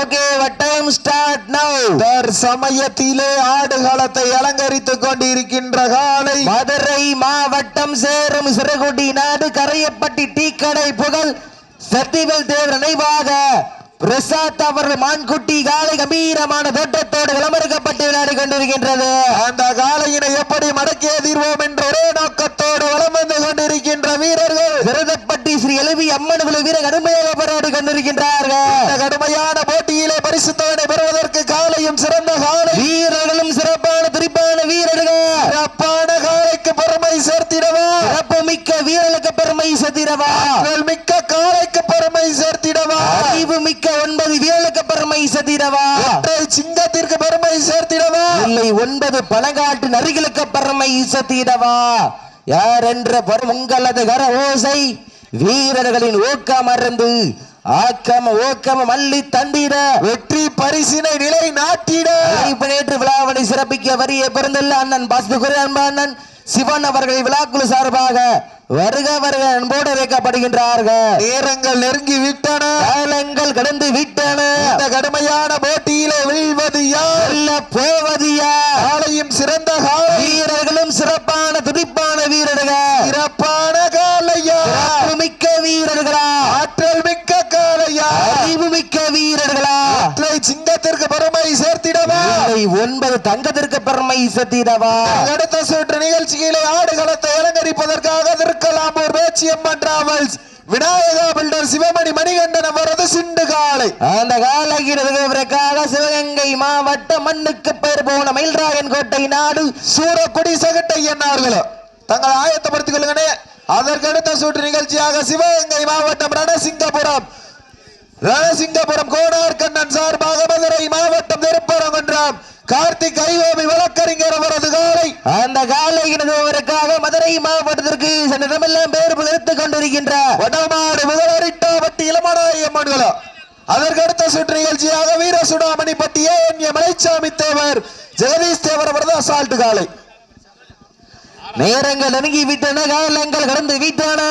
Okay time start நவ. சமயத்திலே ஆடுகளத்தை அலங்கரித்துக் கொண்டிருக்கின்ற காலை மதுரை மாவட்டம் சேரும் சிறுகுடி நாடு கரையப்பட்டி டீக்கடை புகழ் சத்திவேல் தேவர் நினைவாக பிரசாத் அவர்கள் மான்குட்டி காலை கம்பீரமான தோட்டத்தோடு விளம்பரப்பட்டு விளையாடி கொண்டிருக்கின்றது. அந்த காலையினை எப்படி மடக்கிய தீர்வோம் என்ற ஒரே நோக்கத்தோடு வலம் வந்து கொண்டிருக்கின்ற வீரர்கள் விருதப்பட்டி ஸ்ரீ எழுவி அம்மன் குழு வீரர் கடுமையாக போராடி கொண்டிருக்கின்றார்கள். இந்த கடுமையான போட்டியிலே பரிசு தொகை பெறுவதற்கு காலையும் சிறந்த காலை வீரர்களும் சிறப்பான துடிப்பான வீரர்கள் சிறப்பான காலைக்கு பெருமை சேர்த்திடவா, சிறப்பு மிக்க வீரர்களுக்கு பெருமை சேர்த்திடவா, மிக்க காலைக்கு பெருமை சேர்த்திடவா, அறிவு மிக்க 9 வீரர்களுக்கு பெருமை சேர்த்திடவா, சிங்கத்திற்கு பெருமை சேர்த்திடவா, இல்லை 9 பழங்காட்டு நரிகளுக்கு பெருமை சேர்த்திடவா. யார் என்ற உங்களது கர ஓசை வீரர்களின் ஊக்கம் அருந்து ஓக்கம மல்லி தந்திட வெற்றி பரிசினை நிலை நாட்டிட நேற்று விழாவனை சிறப்பிக்க வரிய பிறந்தல்ல அண்ணன் பாஸ்துகுரு அன்பா அண்ணன் சிவன் அவர்கள் விழாக்குழு சார்பாக வருக வருக அன்போடு வைக்கப்படுகின்றார்கள். நேரங்கள் நெருங்கி விட்டன, காலங்கள் கடந்து விட்டன. இந்த கடுமையான போட்டியிலே வீழ்வது யார், போவது யார்? காலையும் சிறந்த வீரர்களும் சிறப்பான துடிப்பான வீரர்கள், சிறப்பான காலையா, மிக்க வீரர்களா, ஆற்றல் மிக்க காலையா, அறிவு மிக்க வீரர்களா, சிங்கத்திற்கு பெருமை சேர்த்திடவா, 9 தங்கத்திற்கு பெருமை சேர்த்திடவா. அடுத்த சுற்று நிகழ்ச்சியிலே ஆடுகளத்தை அலங்கரிப்பதற்காக திருக்கலாம்பூர் பேச்சியம்மன் டிராவல்ஸ் விநாயகா பில்டர் சிவமணி மணிகண்டன் அவரது சிண்டு காலை அந்த காலைக்காக சிவகங்கை மாவட்ட மண்ணுக்கு பெயர் போன மயில்ராயன் கோட்டை நாடு சூரக்குடி சகட்டை என்னார்களோ தங்களை ஆயத்தப்படுத்திக் கொள்ளுங்க. அதற்கடுத்த சுற்று நிகழ்ச்சியாக சிவகங்கை மாவட்டம் ரணசிங்கபுரம் கோடார் கண்ணன் சார்பாக மதுரை மாவட்டம் திருப்பரங்குன்றம் கார்த்திக் ஐஓபி வழக்கறிஞர் அவரது காலை அந்த காலைக்காக மதுரை மாவட்டத்திற்கு சென்றமெல்லாம் பேர் எடுத்துக் கொண்டிருக்கின்ற வடமாடு முதலரிட்டாபட்டி இளமனாயம்மன்களோ. அதற்கடுத்த சுற்று நிகழ்ச்சியாக வீர சுடாமணிப்பட்டி ஏஎன்ஏ மலைச்சாமி தேவர் ஜெகதீஷ் தேவர் அவரது அசால்ட் காலை. நேரங்கள் நெருங்கி விட்டன, காலங்கள் கடந்து விட்டன.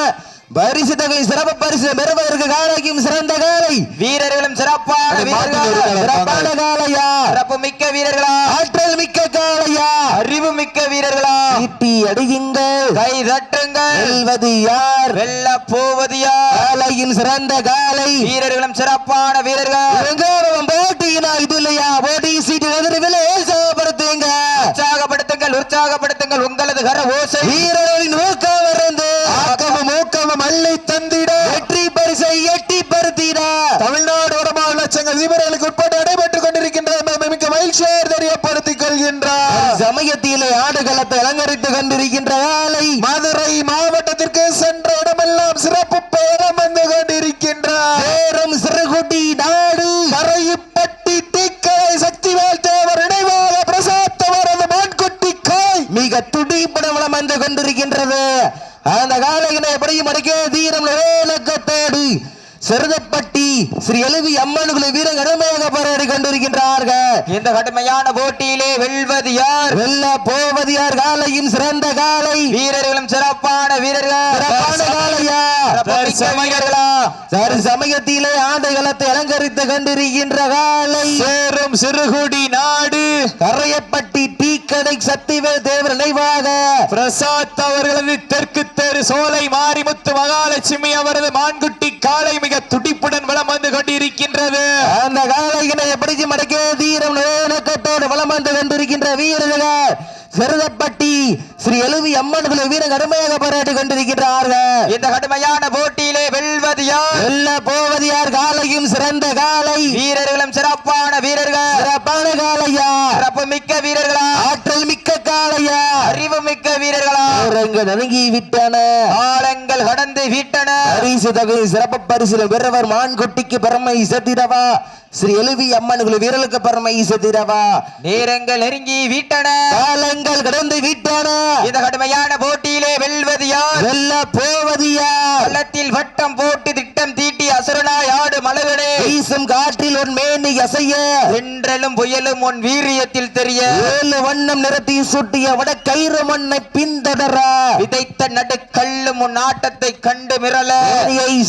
பரிசு தொகை சிறப்பு பரிசு பெறுவதற்கு காலைக்கும் சிறந்த காலை வீரர்களும் சிறப்பான காலையா, சிறப்பு மிக்க வீரர்களா, ஆற்றல் மிக்க காலையா, அறிவு மிக்க வீரர்களா, ஈட்டி அடியுங்கள், கை தட்டுங்கள், வெல்வது யார், வெல்ல போவது யார்? காலையின் சிறந்த காலை வீரர்களும் சிறப்பான வீரர்கள். போட்டியினா இது இல்லையா, போட்டி சீட்டு உற்சாகப்படுத்துங்க, உற்சாகப்படுத்துங்கள் உங்களது கர ஓசை வீரர்களின் ஊக்கம் இருந்து ஊக்கமும் மல்லை தந்திட வெற்றி பரிசை எட்டி பருத்திட தமிழ்நாடு வடமாநில லட்சங்கள் வீரர்களுக்கு உட்பட்டு நடைபெற்றுக் கொண்டிருக்கின்ற மிக்க மகிழ்ச்சியார் தெரியப்படுத்திக் கொள்கின்றார். சமயத்திலே ஆடுகளத்தை அலங்கரித்துக் கொண்டிருக்கின்ற காலை மதுரை மாவட்டத்திற்கு சென்ற இடமெல்லாம் சிறப்பு பெயரம் வந்து கொண்டிருக்கின்றார். சேரும் சிறுகுடி நாடு கரையப்பட்டி டீக்கடை சக்திவேல் தேவர் நினைவாக பிரசாத் அவரது மான்குட்டி காய் மிக துடிப்புடன் வலம் வந்து கொண்டிருக்கின்றது. அந்த காலையினை எப்படியும் அடிக்க தீரம் நோக்கத்தோடு சிறுதப்பட்டி ஸ்ரீ எழுவி அம்மன் குழு வீரர் கடுமையாக போராடி கொண்டிருக்கின்றார்கள். இந்த கடுமையான போட்டியிலே வெல்வது யார், வெல்ல போவது யார்? காலையும் சிறந்த காலை வீரர்களும் சிறப்பான வீரர்கள், சிறப்பான காலையா, சமயத்திலே ஆடுகளத்தை அலங்கரித்துக் கொண்டிருக்கின்ற காலை சேரும் சிறுகுடி நாடு கரையப்பட்டி டீக்கடை சத்திவேல் தேவர் நினைவாக பிரசாத் அவர்களது தெற்கு தெரு சோலை மாரிமுத்து மகாலட்சுமி அவரது மான்குட்டி காலை மிக துடிப்புடன் வலம் வந்து கொண்டிருக்கின்றது. அந்த காலையினை எப்படி மடக்க தீரம் நோக்கத்தோடு வலம் வந்து கொண்டிருக்கின்ற வீரர்கள் சிறுதப்பட்டி ஸ்ரீ எழுவி அம்மன் குழு வீரர் கடுமையாக போராடி கொண்டிருக்கிறார்கள். இந்த கடுமையான போட்டியிலே வெல்வது யார், வெல்ல போவது யார்? காலையும் சிறந்த காலை வீரர்களும் சிறப்பான வீரர்கள், சிறப்பான காலையா, சிறப்பு மிக்க வீரர்களா, ஆற்றல் மிக்க காலையா, அறிவு மிக்க வீரர்களா. நெருங்கி விட்டன, காலங்கள் கடந்து விட்டன. பரிசு தொகை சிறப்பு பரிசு பெறுவர் மான்குட்டிக்கு பெருமை சேர்த்திடவா, ஸ்ரீ எழுவி அம்மன் குழு வீரர்களுக்கு பெருமை சேர்த்திடவா. நேரங்கள் நெருங்கி விட்டன, காலங்கள் கடந்து விட்டன. இந்த கடுமையான போட்டியிலே வெல்வது யார், வெல்ல போவது யார்? பள்ளத்தில் வட்டம் போட்டு திட்டம் தீட்டி அசுரனாய் ஆடு மலர்களே வீசும் காற்றில் உன் மேனி அசைய, வென்றலும் புயலும் உன் வீரியத்தில் தெரிய, 7 வண்ணம் நிறத்தி சுட்டிய வட கயிறு மண்ணை பின்தொடர வர விதைத்த நடுக்கல்லும் உன் ஆட்டத்தை கண்டு மிரள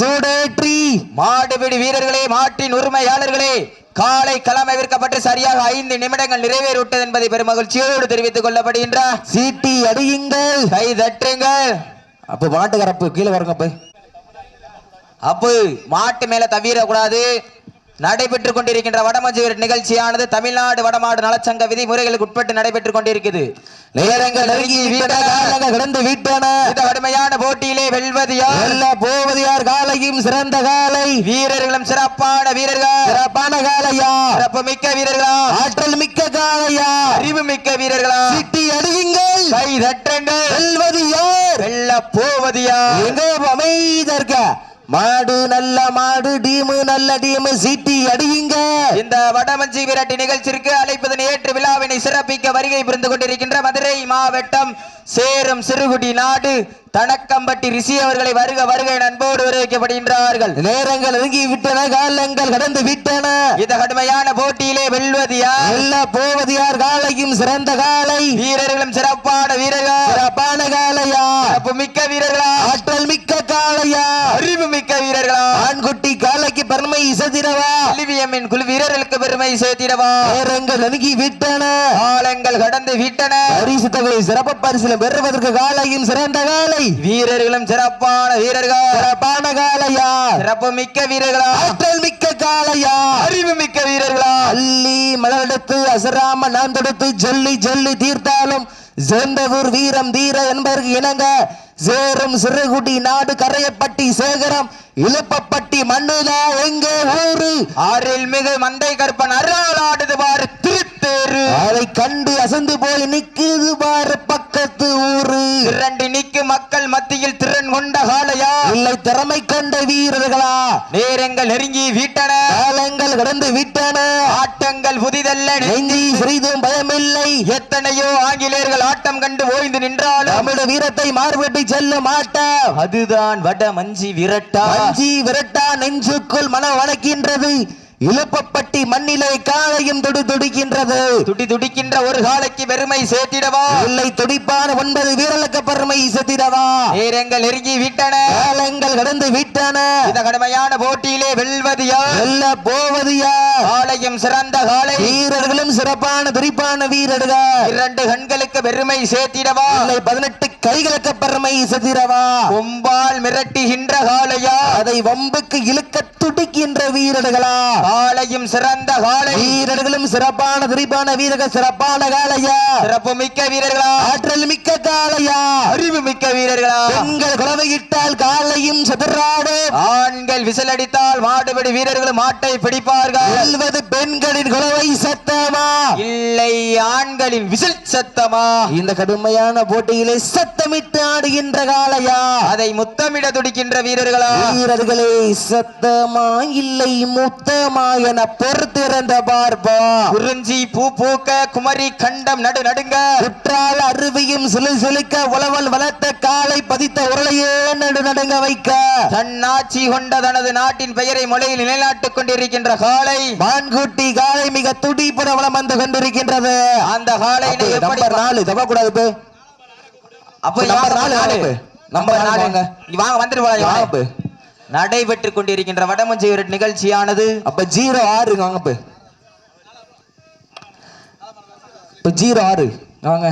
சூடேற்றி மாடுபிடி வீரர்களே, மாட்டின் உரிமையாளர்களே, காலை களமை விற்கப்பட்டு சரியாக 5 நிமிடங்கள் நிறைவேறிவிட்டது என்பதை பெருமகிழ்ச்சியோடு தெரிவித்துக் கொள்ளப்படுகின்றார். சீட்டி அடியுங்கள், கை தட்டுங்கள். அப்ப மாட்டுக்கரப்பு கீழே வருங்க. அப்பு மாட்டு மேல தவிரக்கூடாது. நடைபெற்றுக் கொண்டிருக்கின்ற வடமஞ்சு நிகழ்ச்சியானது தமிழ்நாடு வடமாடு நலச்சங்க விதிமுறைகளுக்கு உட்பட்டு நடைபெற்றுக் கொண்டிருக்கிறது. நேரங்கள் கடந்து விட்டன. இந்த கடுமையான போட்டியிலே வெல்வது யார், போவது யார்? காலையும் சிறந்த காலை, வீரர்களும் சிறப்பான வீரர்கள், சிறப்பான காலையா, சிறப்பு மிக்க வீரர்களா, ஆற்றல் மிக்க காலையா, அறிவு மிக்க வீரர்களா, சிட்டி அடியுங்கள், கை தட்டுங்கள். வெல்வது யார், வெல்ல போவது யார்? எங்க அமைதியா மாடு நல்ல மாடு, டீமு நல்ல டீமு, சீட்டி அடியுங்க. இந்த வடமஞ்சி விரட்டி நிகழ்ச்சிக்கு அழைப்பதனை ஏற்று விழாவினை சிறப்பிக்க வருகை புரிந்து கொண்டிருக்கின்ற மதுரை மாவட்டம் சேரும் சிறுகுடி நாடு தனக்கம்பட்டி ரிஷி அவர்களை வருக வருக அன்போடு வரவேற்கப்படுகின்றார்கள். நேரங்கள் நெருங்கி விட்டன, காலங்கள் கடந்து விட்டன. இந்த கடுமையான போட்டியிலே வெல்வது யார், வெல்ல போவது யார்? காலையும் சிறந்த காலை, வீரர்களும் சிறப்பான வீரர்கள், சிறப்பான காலையா, சிறப்பு மிக்க வீரர்களா, ஆற்றல் மிக்க காலையா, அறிவு மிக்க வீரர்களா, ஆண்குட்டி காலைக்கு பெருமை சேர்த்திடவா, கல்வியம்மின் குழு வீரர்களுக்கு பெருமை சேர்த்திடவா. நேரங்கள் நெருங்கி விட்டன, காலங்கள் கடந்து விட்டன. பரிசு தொகை சிறப்பு பரிசில் பெறுவதற்கு காலையும் சிறந்த காலை, வீரர்களும் சிறப்பான வீரர்கள், சிறப்பான காலையா, சிறப்பு மிக்க வீரர்களா, ஆற்றல் மிக்க காலையா, அறிவு மிக்க வீரர்களா, அள்ளி மலர்எடுத்து அசராம நான் தொடுத்து ஜல்லி ஜல்லி தீர்த்தாலும் சேர்ந்தவூர் வீரம் தீர என்பதற்கு இணங்க சேரும் சிறுகுடி நாடு கரையப்பட்டி சேகரம் இழுப்பப்பட்டி மண்ணுதா எங்க ஊரு ஆறில் மிகு மந்தை கற்பன் அருளாடுது பாரு திருத்தேரு, அதை கண்டு அசந்து போய் நிக்குது பாரு பக்கத்து ஊரு. திரண்டு நிக்கு மக்கள் மத்தியில் திறன் கொண்ட காலையா, இல்லை திறமை கொண்ட வீரர்களா? நேரங்கள் நெருங்கி விட்டன, காலங்கள் கடந்து விட்டன, ஆட்டங்கள் புதிதல்ல, நெஞ்சி சிறிதும் பயமில்லை. எத்தனையோ ஆங்கிலேயர்கள் ஆட்டம் கண்டு ஓய்ந்து நின்றாலும் தமிழ் வீரத்தை மார்பெட்டி செல்ல மாட்டார். அதுதான் வட மஞ்சி விரட்டா. மஞ்சி விரட்டா நெஞ்சுக்குள் மனம் வணக்கின்றது. இழுப்பப்பட்டி மண்ணிலே காலையும் துடி துடிக்கின்றது. துடி துடிக்கின்ற ஒரு காலைக்கு பெருமை சேர்த்திடவா, இல்லை துடிப்பான 9 வீரர்களுக்கு பெருமை சேர்த்திடவா? நேரங்கள் நெருங்கி விட்டன, காலங்கள் கடந்து விட்டன. இந்த கடுமையான போட்டியிலே வெல்வது யார், வெல்ல போவது யார்? காலையும் சிறந்த காலை, வீரர்களும் சிறப்பான துடிப்பான வீரர்கள். 2 கண்களுக்கு பெருமை சேர்த்திடவா, இல்லை 18 கைகளுக்கு பெருமை சேர்த்திடவா? கொம்பால் மிரட்டுகின்ற காலையா, அதை வம்புக்கு இழுக்க துடிக்கின்ற வீரர்களா? காலையும் சிறந்த காலை, வீரர்களும் சிறப்பான துடிப்பான வீரர்கள், சிறப்பான காலையா, சிறப்பு மிக்க வீரர்களா, ஆற்றல் மிக்க காலையா, அறிவு மிக்க வீரர்களா? பெண்கள் குலவையிட்டால் காலையும் சதுராடு, ஆண்கள் விசில் அடித்தால் மாடுபிடி வீரர்கள் மாட்டை பிடிப்பார்கள். வெல்வது பெண்களின் குலவை சத்தமா, இல்லை ஆண்களின் விசில் சத்தமா? இந்த கடுமையான போட்டியிலே சத்தமிட்டு ஆடுகின்ற காலையா, அதை முத்தமிட துடிக்கின்ற வீரர்களா? வீரர்களே சத்தமா, இல்லை முத்தமா என பொறுத்திருந்த பார்ப்போம். குறிஞ்சி பூ பூக்க குமரி கண்டம் நடு நடுங்க, குற்றால அருவியும் சிலு சிலுக்க உழவல் வளர்த்த காலை பதித்த உருளையே நடு நடுங்க வைக்க, தன்னாட்சி கொண்ட தனது நாட்டின் பெயரை மொழியில் நிலைநாட்டுக் கொண்டிருக்கின்ற காலை, மான்குட்டி காலை மிக துடிப்புட வளம் வந்து கொண்டிருக்கின்றது. அந்த காலை எப்படி 4 தவக்கூடாது. அப்ப நம்பர் 4 நம்பர் 4 வாங்க வந்துட்டு போலாம். நடைபெற்றுக் கொண்டிருக்கின்ற வடமஞ்சி விரட்டு நிகழ்ச்சியானது அப்ப 06 வாங்க. இப்ப 06 வாங்க.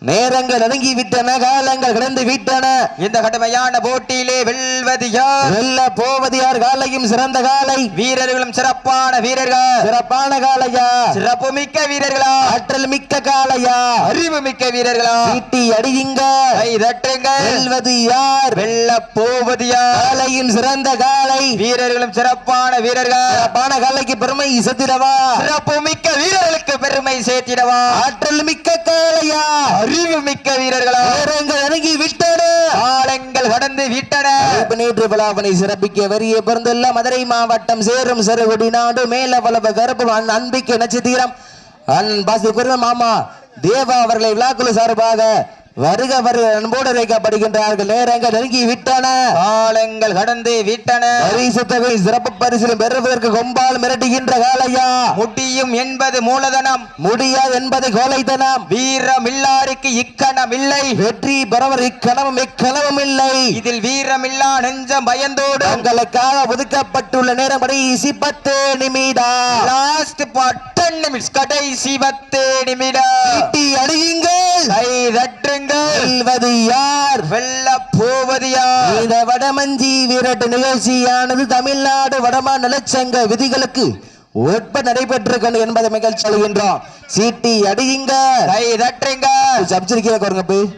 நேரங்கள் நெருங்கி விட்டன, காலங்கள் கடந்து விட்டன. இந்த கடுமையான போட்டியிலே வெல்வது யார், வெல்ல போவது யார்? காலையும் சிறந்த காலை, வீரர்களும் சிறப்பான வீரர்கள், சிறப்பான காலையா, சிறப்பு மிக்க வீரர்களா, ஆற்றல் மிக்க காலையா, அறிவு மிக்க வீரர்களா? சீட்டி அடியுங்க, கை தட்டுங்க. வெல்வது யார், வெல்ல போவது யார்? காலையும் சிறந்த காலை, வீரர்களும் சிறப்பான வீரர்கள், சிறப்பான காலைக்கு பெருமை சேர்த்திடவா, சிறப்பு மிக்க வீரர்களுக்கு பெருமை சேர்த்திடவா? ஆற்றல் மிக்க காலையா, அறிவு மிக்க வீரர்களா? நேரங்கள் நெருங்கி விட்டன, காலங்கள் கடந்து விட்டன. நேற்று விழாவினை சிறப்பிக்க வரிய பிறந்துள்ள மதுரை மாவட்டம் சேரும் சிறுகுடி நாடு மேல வளவ கருப்பு அன்பிக்க நட்சத்திரம் பாசி மாமா தேவா அவர்களை விழாக்குழு சார்பாக வருக வருக அன்போடு அழைக்கப்படுகின்றார்கள். நேரங்கள் நெருங்கி விட்டன, காலங்கள் கடந்து விட்டன. பரிசு தொகை சிறப்பு பரிசில் பெறுவதற்கு கொம்பால் மிரட்டுகின்ற காளையா. முடியும் என்பது மூலதனம், முடியாது என்பது கோழைத்தனம். வீரம் இல்லாருக்கு இக்கணம் இல்லை, வெற்றி பெறவர் இக்கணமும் எக்கணமும் இல்லை. இதில் வீரமில்லா நெஞ்சம் பயந்தோடு உங்களுக்காக ஒதுக்கப்பட்டுள்ள நேரம் கடைசி 10 நிமிடம். லாஸ்ட் 10 நிமிஷம், கடைசி 10 நிமிடம். அடியுங்கள், கை தட்டுங்கள். வெல்வது யார், வெல்ல போவது யார்? இந்த வடமஞ்சி விரட்டு நிகழ்ச்சியானது தமிழ்நாடு வடமா நலச்சங்க விதிகளுக்கு ஒப்ப நடைபெற்று என்பதை மகிழ்ச்சி அடைகின்றோம். சீட்டி அடியுங்க, கை தட்டுங்க. சப்ஜிருக்கிற பாருங்க போய்.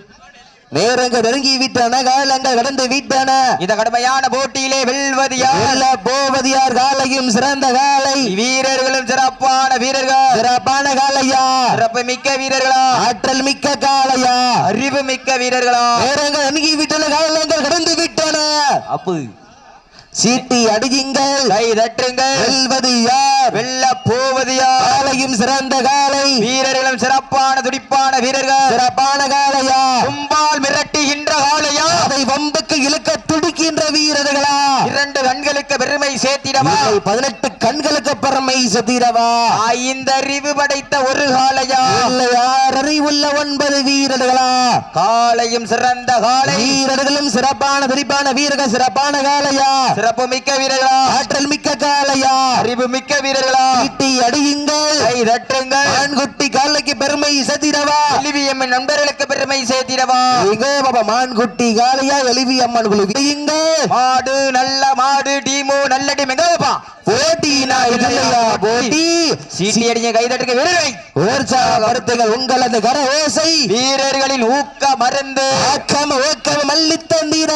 நேரங்கள் நெருங்கி விட்டன, காலங்கள் கடந்து விட்டன. இந்த கடுமையான போட்டியிலே வெல்வது யார், போவது யார்? காலையும் சிறந்த காலை, வீரர்களும் சிறப்பான வீரர்கள். சிறப்பான காலையா, சிறப்பு மிக்க வீரர்களா, ஆற்றல் மிக்க காலையா, அறிவு மிக்க வீரர்களா? நேரங்கள் நெருங்கி விட்டன, காலங்கள் கடந்து விட்டன. அப்பு சீட்டி அடியுங்கள், கை தட்டுங்கள். வெல்வது யார், வெல்ல போவது யார்? காலையும் சிறந்த காலை, வீரர்களும் சிறப்பான துடிப்பான வீரர்கள். சிறப்பான காலையா, கும்பால் மிரட்டுகின்ற காலையா, அதை வம்புக்கு இழுக்க துடிக்கின்ற வீரர்களா? 2 கண்களுக்கு பெருமை சேர்த்திடவா, 18 கண்களுக்கு பெருமை சேர்த்திடவா? 5 அறிவு படைத்த ஒரு காலையா, யார் அறிவுள்ள 9 வீரர்களா? காலையும் சிறந்த காலை, வீரர்களும் சிறப்பான துடிப்பான வீரர்கள். சிறப்பான காலையா, சிறப்பு மிக்க வீரர்களா, ஆற்றல் மிக்க காளையா, அறிவு மிக்க வீரர்களா? சீட்டி அடியுங்கள், கை தட்டுங்கள். மான்குட்டி காளைக்கு பெருமை சேர்த்திடவா, எலிவியம்மன் நண்பர்களுக்கு பெருமை சேர்த்திடவா? மான்குட்டி காளையா, எலிவியம்மன் குழு மாடு நல்ல மாடு, டீமோ நல்ல டீம். எங்கப்பா போட்டினா இல்லையா போட்டி? சீட்டி அடிங்க, கை தட்டுங்க வீரரை. உற்சாகப்படுத்துங்கள் உங்களது கர ஓசை, வீரர்களின் ஊக்க மருந்து, ஆக்கம ஊக்கம மல்லி தந்திட,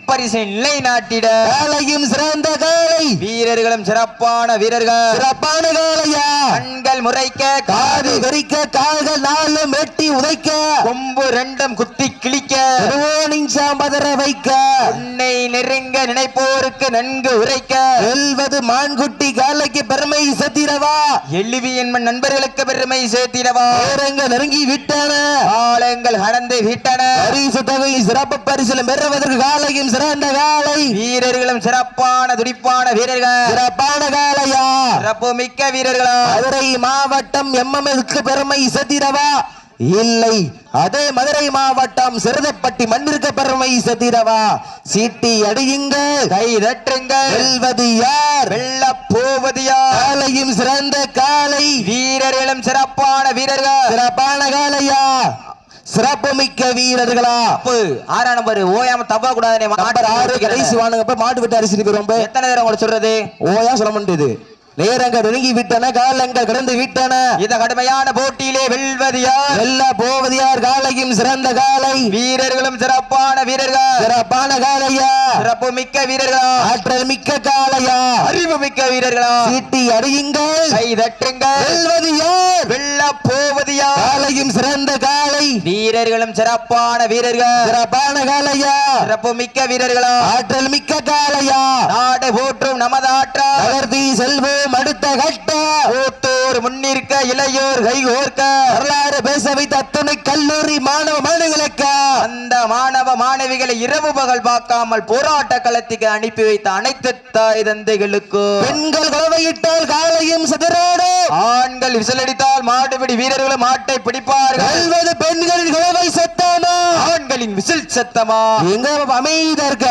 பரிசை நிலை நாட்டிட. காலையும் சிறந்த காலை, வீரர்களும் சிறப்பான வீரர்கள். சிறப்பான காலையா, கண்கள் முறைக்க, காது வெறிக்க, கால்கள் 4 வெட்டி உதைக்க, கொம்பு 2 குத்தி கிழிக்க, பதற வைக்க, உன்னை நெருங்க நினைப்போருக்கு நன்கு உரைக்க. வெல்வது மான்குட்டி காலைக்கு பெருமை சேர்த்திடவா, எல்லுவியன்மன் நண்பர்களுக்கு பெருமை சேர்த்திடவா? நேரங்கள் நெருங்கி விட்டன, காலங்கள் கடந்து விட்டன. பரிசு தொகை சிறப்பு பரிசில் பெறுவதற்கு காலையும் சிறந்த காலை, வீரர்களும் சிறப்பான துடிப்பான வீரர்கள். சிறப்பான காலையா, சிறப்பு மிக்க வீரர்களா? மதுரை மாவட்டம் எம்எம்எஸ்க்கு பெருமை சேர்த்திடவா, இல்லை அதே மதுரை மாவட்டம் சிறுதப்பட்டி மண்ணிற்கு பெருமை சேர்த்திடவா? சீட்டி அடியுங்க, கை தட்டுங்க. வெல்வது யார், வெல்ல போவது யார்? காலையும் சிறந்த காலை, வீரர்களும் சிறப்பான வீரர்கள். சிறப்பான காலையா, சிறப்பு மிக்க வீரர்களா? 6 நம்பர் ஓயாம தப்பா கூடாது. 6 கடைசி வானுங்க, மாட்டு விட்டு அரிசி ரொம்ப எத்தனை நேரம் உங்களுக்கு சொல்றது? ஓயா சொல்ல முடியாது. நேரங்கள் நெருங்கி விட்டன, காலங்கள் கடந்து விட்டன. இந்த கடுமையான போட்டியிலே வெல்வது யார், வெல்ல போவது யார்? காலையும் சிறந்த காலை, வீரர்களும் சிறப்பான வீரர்கள். சிறப்பான காலையா, சிறப்பு மிக்க வீரர்களா, ஆற்றல் மிக்க காலையா, அறிவு மிக்க வீரர்களா? சீட்டி அடியுங்கள், கை தட்டுங்கள். வெல்வது யார், வெல்ல போவது யார்? காலையும் சிறந்த காலை, வீரர்களும் சிறப்பான வீரர்கள். சிறப்பான காலையா, சிறப்பு மிக்க வீரர்களா, ஆற்றல் மிக்க காலையா? நாடு போற்றும் நமது ஆற்றல் நகர்த்தி செல்வோம் அடுத்த கட்ட. ஓட்டோர் முன்னிற்க, இளையோர் கைகோர்க்க, வரலாறு பேச வைத்த அத்தனை கல்லூரி மாணவ மாணவிகளுக்கு, அந்த மாணவ மாணவிகளை இரவு பகல் பார்க்காமல் போராட்ட களத்துக்கு அனுப்பி வைத்த அனைத்து தாய் தந்தைகளுக்கு, பெண்கள் கலவையிட்டால் காலையும் சிதறாடு, ஆண்கள் விசிலடித்தால் மாடுபிடி வீரர்களும் மாட்டை பிடிப்பார்கள். பெண்களின் கலவை சத்தமா, ஆண்களின் விசில் சத்தமா? எங்க அமைதியா இருக்க?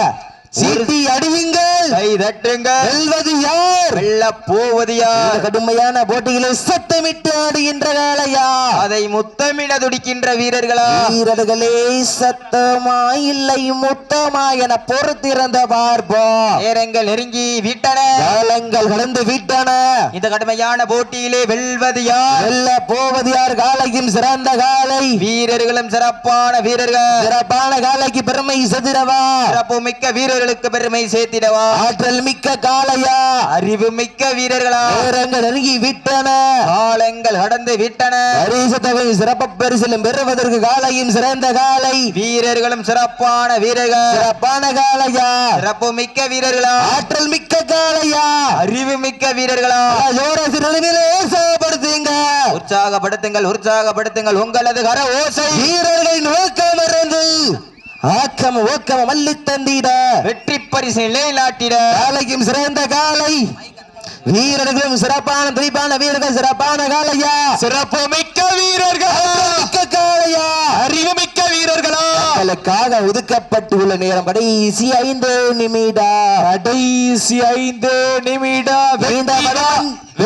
சீட்டி அடியுங்கள், கை தட்டுங்கள். வெல்வது யார், வெல்ல போவது யார்? கடுமையான போட்டிகளை சத்தமிட்டு ஆடுகின்ற காளையா, அதை முத்தமிட துடிக்கின்ற வீரர்களா? வீரர்களே சத்தமா இல்லை முத்தமா என பொறுத்திருந்த பார்ப்போம். நேரங்கள் நெருங்கி விட்டன, காலங்கள் கடந்து விட்டன. இந்த கடுமையான போட்டியிலே வெல்வது யார், வெல்ல போவது யார்? காலையும் சிறந்த காலை, வீரர்களும் சிறப்பான வீரர்கள். சிறப்பான காலைக்கு பெருமை சேர்த்திடவா, சிறப்பு மிக்க வீரர்களுக்கு பெருமை சேர்த்திடவா? ஆற்றல் மிக்க காளையா, அறிவு மிக்க வீரர்களா? நேரங்கள் நெருங்கி விட்டன, காலங்கள் கடந்து விட்டன. பரிசு தொகை சிறப்பு பரிசிலும் பெறுவதற்கு காலையும் சிறந்த காலை, வீரர்களும் சிறப்பான வீரர்கள். சிறப்பான காளையா, சிறப்பு மிக்க வீரர்களா? ஆற்றல் மிக்க காளையா, அறிவு மிக்க வீரர்களா? ஜோரசிறனிலே உற்சாகப்படுத்துங்க. உற்சாகப்படுத்துங்கள் உங்களது கர ஓசை. வீரர்களின் ஊக்கம் இருந்து ஆக்கம் ஊக்கம் மல்லி தந்திட வெற்றி பரிசை நிலைநாட்டிட காலையும் சிறந்த காலை வீரர்களும் சிறப்பான துடிப்பான வீரர்கள் சிறப்பான காலையா சிறப்பு மிக்க வீரர்கள் மிக்க காலையா அறிவு மிக்க வீரர்களா மக்களுக்காக ஒதுக்கப்பட்டுள்ள நேரம் கடைசி 5 நிமிடம்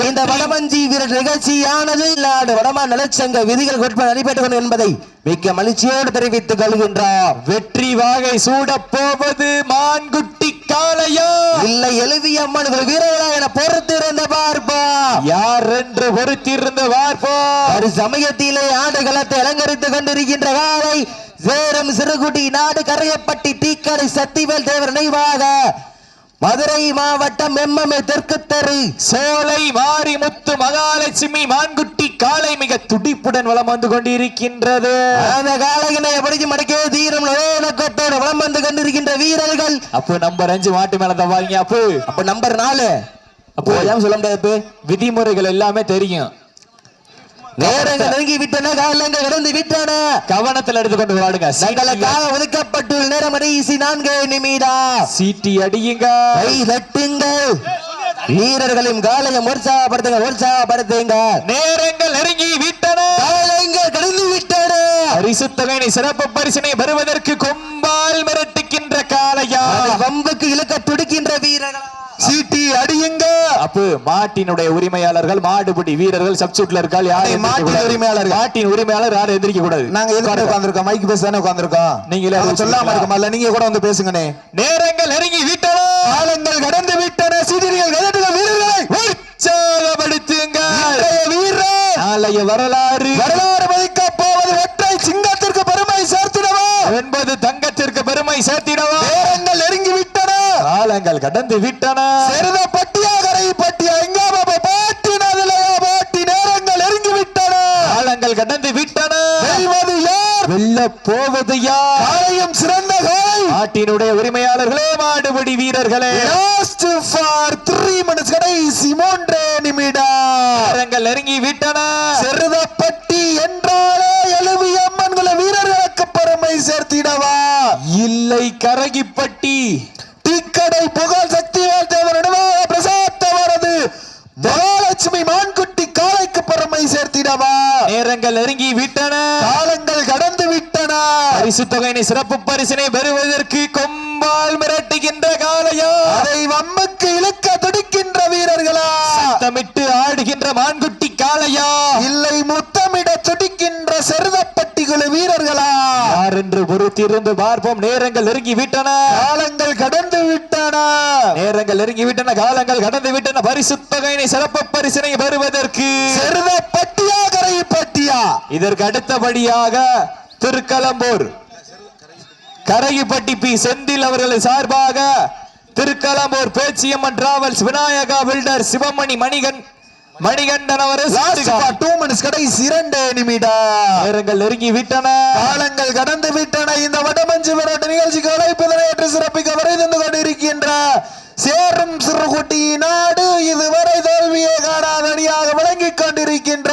இந்த வடமஞ்சி வீரர் நிகழ்ச்சியானது நாடு வடமா நலச்சங்க விதிகள் நடைபெற்றுக் கொண்டு என்பதை மிக்க மகிழ்ச்சியோடு தெரிவித்துக் கொள்கின்றார். வெற்றி வாகை சூட போவது மான்குட்டி காளையா இல்லை எழுதிய அம்மன்கள் வீரர்களா என பொறுத்திருந்த பார்ப்பா யார் என்று பொறுத்திருந்த பார்ப்பா. ஒரு சமயத்திலே ஆண்டு களத்தை அலங்கரித்துக் கொண்டிருக்கின்ற காலை சேரும் சிறுகுடி நாடு கரையப்பட்டி தீக்கடை சத்திவேல் தேவர் நினைவாக மதுரை மாவட்டம் எம்எம்ஏ தெற்கு தெரு சோலை மாரிமுத்து மகாலட்சுமி மான்குட்டி காளை மிக துடிப்புடன் வலம் வந்து கொண்டிருக்கின்றது. அந்த காளையினை எப்படி மடக்கே தீரம் நோக்கத்தோடு வலம் வந்து கொண்டிருக்கின்ற வீரர்கள் அப்போ நம்பர் 5 மாட்டு மேல தவாங்க. அப்போ நம்பர் 4 அப்போ ஏன் சொல்ல முடியாது, விதிமுறைகள் எல்லாமே தெரியும். நேரங்கள் நெருங்கி விட்டன, காலங்கள் கடந்து விட்டன, கவனத்தில் எடுத்துக்கொண்டு விளையாடுங்க. தங்களுக்காக ஒதுக்கப்பட்டுள்ள நேரம் கடைசி 4 நிமிடம். சீட்டி அடியுங்க, கை தட்டுங்கள், வீரர்களையும் காலையும் உற்சாகப்படுத்துங்க. நேரங்கள் நெருங்கி விட்டன, காலங்கள் கடந்து விட்டன. பரிசு தொகையை சிறப்பு பரிசினை பெறுவதற்கு கொம்பால் மிரட்டுகின்ற காளையா வம்புக்கு இழுக்க துடிக்கின்ற வீரர்கள் சீட்டி அடியுங்க. அப்போ மாட்டினுடைய உரிமையாளர்கள் மாடுபிடி வீரர்கள் சப்ஸ்டிட்யூட்ல இருக்கால் யாரும் மாட்டின் உரிமையாளர்கள் மாட்டின் உரிமையாளர் யாரும் எந்திரிக்க கூடாது. நாங்க எதுக்கு உட்கார்ந்திருக்கோம், மைக் பேச தானே உட்கார்ந்திருக்கோம். நீங்களே சொல்லாம இருக்கமால நீங்க கூட வந்து பேசுங்கனே. நேரங்கள் நெருங்கி விட்டன, காலங்கள் கடந்து விட்டன, சீட்டிகள் கடந்து வீரர்களை உற்சாகப்படுத்துங்க. வீரர் நாளைய வரலாறு பதிக்க போவது ஒற்றை சிங்கத்திற்கு பெருமை சேர்த்திடவா என்பது தங்கத்திற்கு பெருமை சேர்த்திடவா. நேரங்கள் நெருங்கி விட்டன, காலங்கள் கடந்து விட்டன. பட்டியா கரை பட்டியா எங்க பாட்டி நேரங்கள் நெருங்கி விட்டன, காலங்கள் கடந்து விட்டன. வெல்வது யார், வெல்ல போவது யார், காலையும் சிறந்த காலை நாட்டினுடைய உரிமையாளர்களே மாடுபிடி வீரர்களே. லாஸ்ட் ஃபார் 3 மினிட்ஸ் கடைசி 3 நிமிடம். நேரங்கள் நெருங்கி விட்டன. செருதப்பட்டி என்றாலே எழுவி அம்மன்குல வீரர்களுக்கு பெருமை சேர்த்திடவா இல்லை கரகிப்பட்டி தீக்கடை புகழ் சக்திவேல் தேவர் பிரசாத் அவரது மகாலட்சுமி மான்குட்டி காளைக்கு பெருமை சேர்த்திடவா. நேரங்கள் நெருங்கி விட்டன, காலங்கள் கடந்து விட்டன. பரிசு தொகையினை சிறப்பு பரிசினை பெறுவதற்கு கொம்பால் மிரட்டுகின்ற காளையா அதை வம்புக்கு இழுக்க துடிக்கின்ற வீரர்களா, சத்தமிட்டு ஆடுகின்ற மான்குட்டி காளையா இல்லை முத்தமிட துடிக்கின்ற செருதப்பட்டி குழு வீரர்களா யார் என்று பொறுத்திருந்து பார்ப்போம். நேரங்கள் நெருங்கி விட்டன, காலங்கள் கடந்து விட்டன. நேரங்கள் நெருங்கி விட்டன, காலங்கள் கடந்து விட்டன. பரிசு தொகையினை சிறப்பு பரிசினை பெறுவதற்கு செருதப்பட்டியா கரைப்பட்டியா இதற்கு அடுத்தபடியாக திருக்கலம்பூர் கரைப்பட்டி பி செந்தில் அவர்கள் சார்பாக திருக்கலம்பூர் பேச்சியம்மன் டிராவல்ஸ் விநாயகா பில்டர் சிவமணி மணிகண்டன் அவர்கள் 2 மினிட்ஸ் கடைசி 2 நிமிடம். நேரங்கள் நெருங்கி விட்டன, காலங்கள் கடந்து விட்டன. இந்த வடமஞ்சு விரட்டு நிகழ்ச்சிக்கு அழைப்பதனை ஏற்று சிறப்பிக்க வரை தந்து கொண்டிருக்கின்ற சேரும் சிறுகுட்டி நாடு இதுவரை தோல்வியை காணாத அணியாக விளங்கிக் கொண்டிருக்கின்ற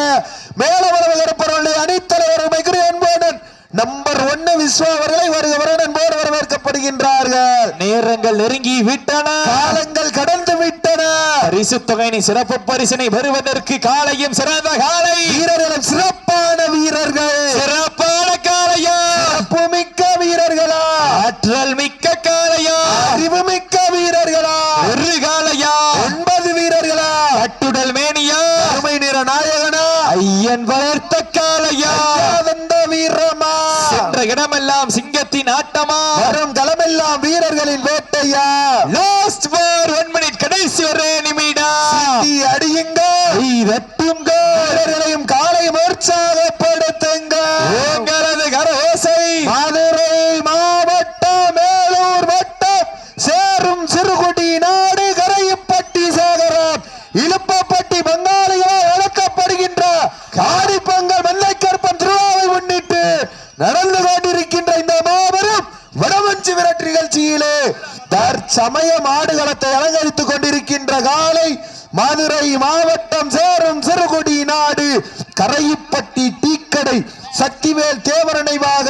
மேலவரவு கருப்பொருளை அணித்தலைவர் அன்போடன் நம்பர் 1 விஸ்வா அவர்களை வருகிறவர்கள் அன்போடு வரவேற்கப்படுகின்றார்கள். நேரங்கள் நெருங்கி விட்டன, காலங்கள் கடந்து விட்டன. பரிசு தொகையினை சிறப்பு பரிசினை பெறுவதற்கு காலையும் சிறந்த காலை வீரர்களும் சிறப்பான வீரர்கள் சிறப்பான காளையா சிறப்பு மிக்க வீரர்களா ஆற்றல் மிக்க காளையா அறிவு மிக்க வீரர்களா ஒரு காளையா 9 வீரர்களா கட்டுடல் மேனியா அருமை நிற நாயகனா ஐயன் வளர்த்த காளையா வந்த வீரமா சென்ற இடமெல்லாம் சிங்கத்தின் ஆட்டமா வரும் களமெல்லாம் வீரர்களின் வேட்டையா. லாஸ்ட் ஃபார் 1 மினிட் கடைசி 1 நிமிடம். அடியுங்க, வெட்டுங்க, வீரர்களையும் காலையும் உற்சாகப்படுத்துங்க. உங்களது கரஓசை மதுரை மாவட்டம் மேலூர் வட்டம் சேரும் சிறுகுடி நாடு கரைப்பட்டி சேகரம் இழுப்பப்பட்டி பங்காளிகளால் அழைக்கப்படுகின்ற காரிப்பொங்கல் வெள்ளைக்கருப்பன் திருவிழாவை முன்னிட்டு நடந்து கொண்டிருக்கின்ற இந்த மாபெரும் வடமஞ்சு விரட்டு நிகழ்ச்சியிலே தற்சமய மாடுகளத்தை அலங்கரித்துக் கொண்டிருக்கின்ற காலை மதுரை மாவட்டம் சேரும் சிறுகுடி நாடு கரையிப்பட்டி டீக்கடை சக்திவேல் தேவர் நினைவாக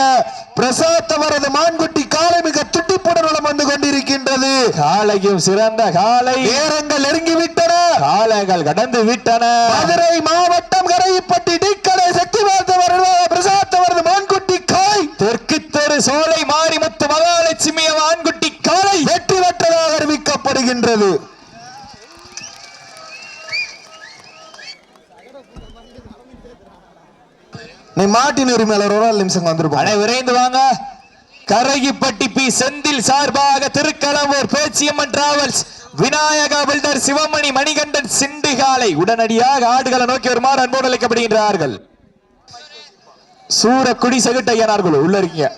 பிரசாத் அவரது மான்குட்டி காலை மிக துட்டிப்புடன் வலம் வந்து கொண்டிருக்கின்றது. காலையும் சிறந்த காலை. நேரங்கள் நெருங்கிவிட்டன, காலங்கள் கடந்து விட்டன. மதுரை மாவட்டம் கரையிப்பட்டி டீக்கடை சக்திவேல் தேவர் நினைவாக பிரசாத் அவரது மான்குட்டி காய் தெற்கு தெரு சோலை மாரிமுத்து மகாலட்சுமி மான்குட்டி காலை வெற்றி பெற்றதாக அறிவிக்கப்படுகின்றது. நீ மாட்டின் உரிமையாளர் ஒரு நிமிஷம் வந்திருப்போம். விரைந்து வாங்க. கரையிப்பட்டி பி செந்தில் சார்பாக திருக்கலம்பூர் பேச்சியம்மன் டிராவல்ஸ் விநாயகா பில்டர் சிவமணி மணிகண்டன் சிண்டுகாலை உடனடியாக ஆடுகளை நோக்கி வருமாறு அன்போடு அழைக்கப்படுகின்றார்கள். சூரக்குடி செகுட்டையனார்கள் உள்ள இருக்கீங்க.